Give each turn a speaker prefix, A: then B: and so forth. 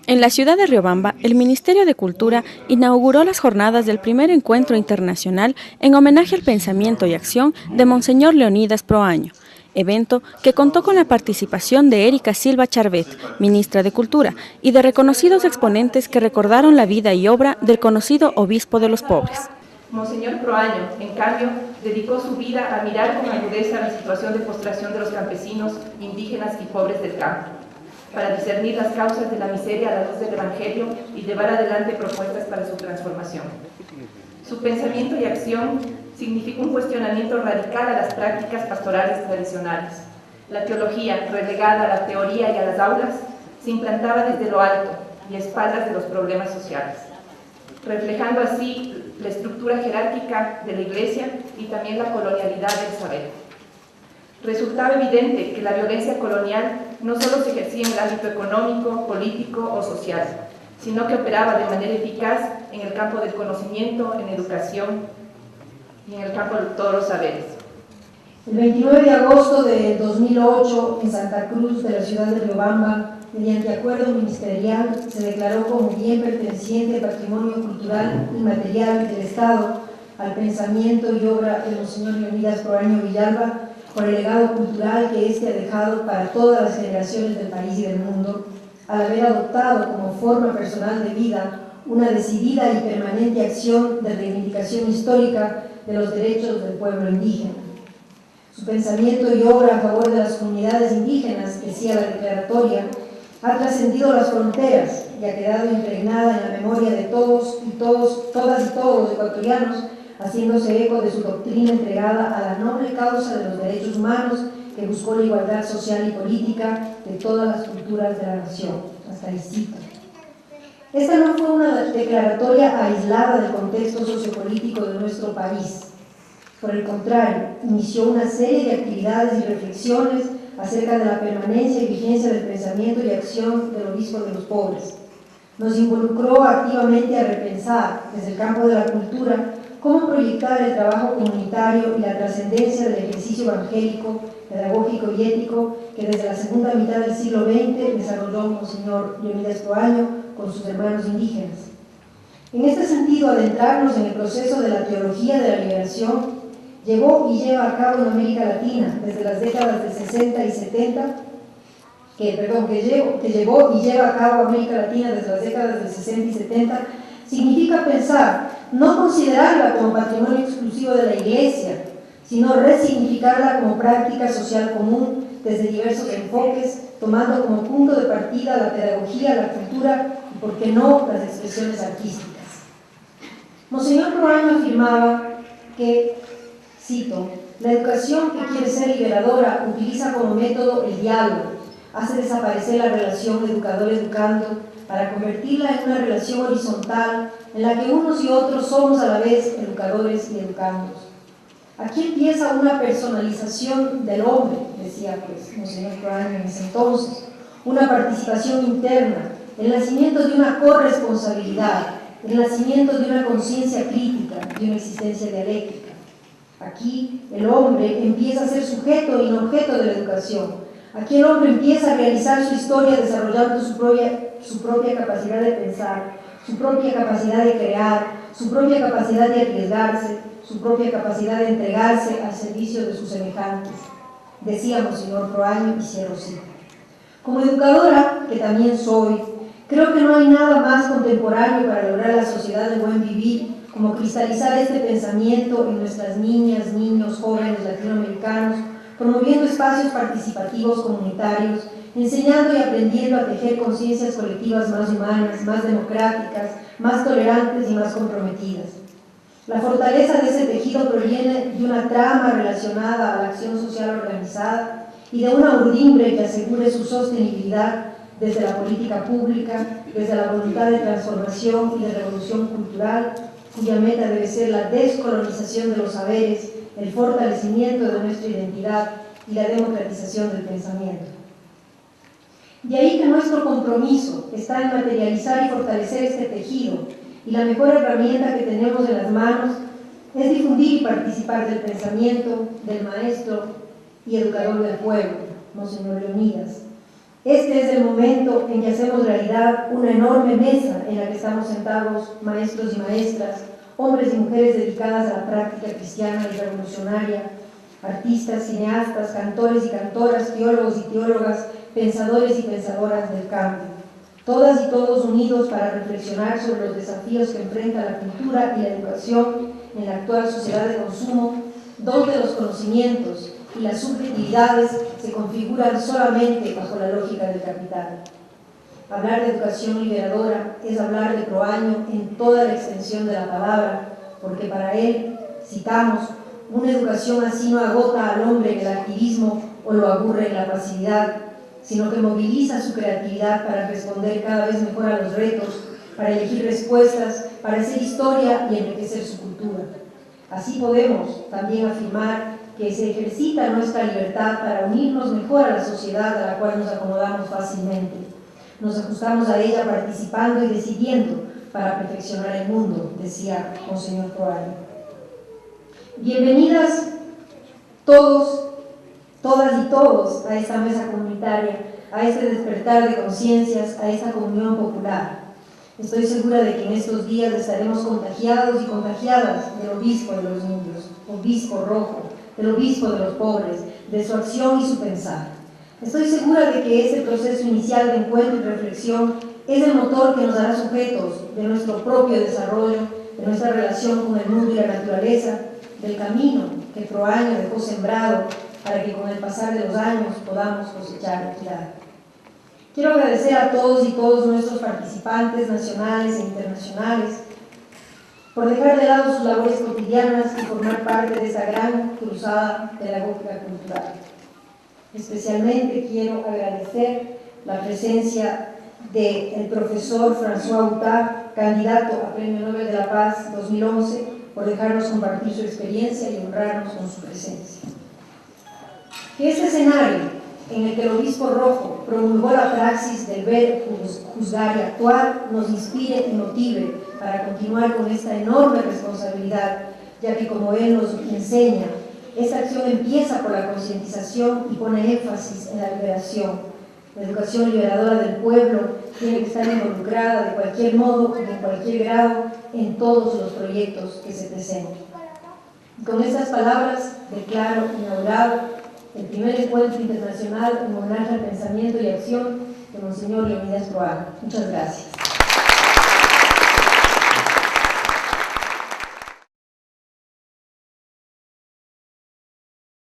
A: En la ciudad de Riobamba, el Ministerio de Cultura inauguró las jornadas del primer encuentro internacional en homenaje al pensamiento y acción de Monseñor Leonidas Proaño, evento que contó con la participación de Erika Silva Charvet, ministra de Cultura, y de reconocidos exponentes que recordaron la vida y obra del conocido obispo de los pobres.
B: Monseñor Proaño, en cambio, dedicó su vida a mirar con agudeza la situación de postración de los campesinos, indígenas y pobres del campo, para discernir las causas de la miseria a la luz del Evangelio y llevar adelante propuestas para su transformación. Su pensamiento y acción significa un cuestionamiento radical a las prácticas pastorales tradicionales. La teología, relegada a la teoría y a las aulas, se implantaba desde lo alto y a espaldas de los problemas sociales, reflejando así la estructura jerárquica de la Iglesia y también la colonialidad del saber. Resultaba evidente que la violencia colonial no solo se ejercía en el ámbito económico, político o social, sino que operaba de manera eficaz en el campo del conocimiento, en educación y en el campo de todos los saberes.
C: El 29 de agosto de 2008, en Santa Cruz de la ciudad de Riobamba, mediante acuerdo ministerial, se declaró como bien perteneciente al patrimonio cultural inmaterial del Estado al pensamiento y obra de Monseñor Leonidas Proaño Villalba, por el legado cultural que éste ha dejado para todas las generaciones del país y del mundo, al haber adoptado como forma personal de vida una decidida y permanente acción de reivindicación histórica de los derechos del pueblo indígena. Su pensamiento y obra a favor de las comunidades indígenas, decía la declaratoria, ha trascendido las fronteras y ha quedado impregnada en la memoria de todas y todos los ecuatorianos, haciéndose eco de su doctrina entregada a la noble causa de los derechos humanos que buscó la igualdad social y política de todas las culturas de la nación. Hasta ahí cita. Esta no fue una declaratoria aislada del contexto sociopolítico de nuestro país. Por el contrario, inició una serie de actividades y reflexiones acerca de la permanencia y vigencia del pensamiento y acción del obispo de los pobres. Nos involucró activamente a repensar, desde el campo de la cultura, cómo proyectar el trabajo comunitario y la trascendencia del ejercicio evangélico, pedagógico y ético que desde la segunda mitad del siglo XX desarrolló Monseñor Leonidas Proaño con sus hermanos indígenas. En este sentido, adentrarnos en el proceso de la teología de la liberación llevó y lleva a cabo en América Latina desde las décadas de 60 y 70, que llevó y lleva a cabo América Latina desde las décadas de 60 y 70, significa pensar, no considerarla como patrimonio exclusivo de la Iglesia, sino resignificarla como práctica social común desde diversos enfoques, tomando como punto de partida la pedagogía, la cultura y, por qué no, las expresiones artísticas. Monseñor Proaño afirmaba que, cito, la educación que quiere ser liberadora utiliza como método el diálogo, hace desaparecer la relación educador-educando para convertirla en una relación horizontal en la que unos y otros somos a la vez educadores y educandos. Aquí empieza una personalización del hombre, decía Monseñor Proaño en ese entonces, una participación interna, el nacimiento de una corresponsabilidad, el nacimiento de una conciencia crítica, de una existencia dialéctica. Aquí el hombre empieza a ser sujeto y no objeto de la educación. Aquí el hombre empieza a realizar su historia desarrollando su propia capacidad de pensar, su propia capacidad de crear, su propia capacidad de arriesgarse, su propia capacidad de entregarse al servicio de sus semejantes. Decía Monseñor Proaño, y cierro cita. Como educadora, que también soy, creo que no hay nada más contemporáneo para lograr la sociedad del buen vivir como cristalizar este pensamiento en nuestras niñas, niños, jóvenes latinoamericanos, promoviendo espacios participativos comunitarios, enseñando y aprendiendo a tejer conciencias colectivas más humanas, más democráticas, más tolerantes y más comprometidas. La fortaleza de ese tejido proviene de una trama relacionada a la acción social organizada y de una urdimbre que asegure su sostenibilidad desde la política pública, desde la voluntad de transformación y de revolución cultural, cuya meta debe ser la descolonización de los saberes, el fortalecimiento de nuestra identidad y la democratización del pensamiento. De ahí que nuestro compromiso está en materializar y fortalecer este tejido, y la mejor herramienta que tenemos en las manos es difundir y participar del pensamiento del maestro y educador del pueblo, Monseñor Leonidas. Este es el momento en que hacemos realidad una enorme mesa en la que estamos sentados maestros y maestras, hombres y mujeres dedicadas a la práctica cristiana y revolucionaria, artistas, cineastas, cantores y cantoras, teólogos y teólogas, pensadores y pensadoras del cambio. Todas y todos unidos para reflexionar sobre los desafíos que enfrenta la cultura y la educación en la actual sociedad de consumo, donde los conocimientos y las subjetividades se configuran solamente bajo la lógica del capital. Hablar de educación liberadora es hablar de Proaño en toda la extensión de la palabra, porque para él, citamos, una educación así no agota al hombre en el activismo o lo aburre en la pasividad, sino que moviliza su creatividad para responder cada vez mejor a los retos, para elegir respuestas, para hacer historia y enriquecer su cultura. Así podemos también afirmar que se ejercita nuestra libertad para unirnos mejor a la sociedad a la cual nos acomodamos fácilmente. Nos ajustamos a ella participando y decidiendo para perfeccionar el mundo, decía Monseñor Proaño. Bienvenidas todos, todas y todos a esta mesa comunitaria, a este despertar de conciencias, a esta comunión popular. Estoy segura de que en estos días estaremos contagiados y contagiadas del obispo de los indios, obispo rojo, del obispo de los pobres, de su acción y su pensar. Estoy segura de que este proceso inicial de encuentro y reflexión es el motor que nos hará sujetos de nuestro propio desarrollo, de nuestra relación con el mundo y la naturaleza, del camino que Proaño dejó sembrado para que con el pasar de los años podamos cosechar equidad. Quiero agradecer a todos y todos nuestros participantes nacionales e internacionales por dejar de lado sus labores cotidianas y formar parte de esta gran cruzada pedagógica cultural. Especialmente quiero agradecer la presencia del profesor François Huttard, candidato a Premio Nobel de la Paz 2011, por dejarnos compartir su experiencia y honrarnos con su presencia. Que este escenario, en el que el obispo rojo promulgó la praxis del ver, juzgar y actuar, nos inspire y motive para continuar con esta enorme responsabilidad, ya que, como él nos enseña, esta acción empieza por la concientización y pone énfasis en la liberación. La educación liberadora del pueblo tiene que estar involucrada de cualquier modo y en cualquier grado en todos los proyectos que se presenten. Y con estas palabras declaro inaugurado el primer encuentro internacional en homenaje al pensamiento y acción de Monseñor Leonidas Proaño. Muchas gracias.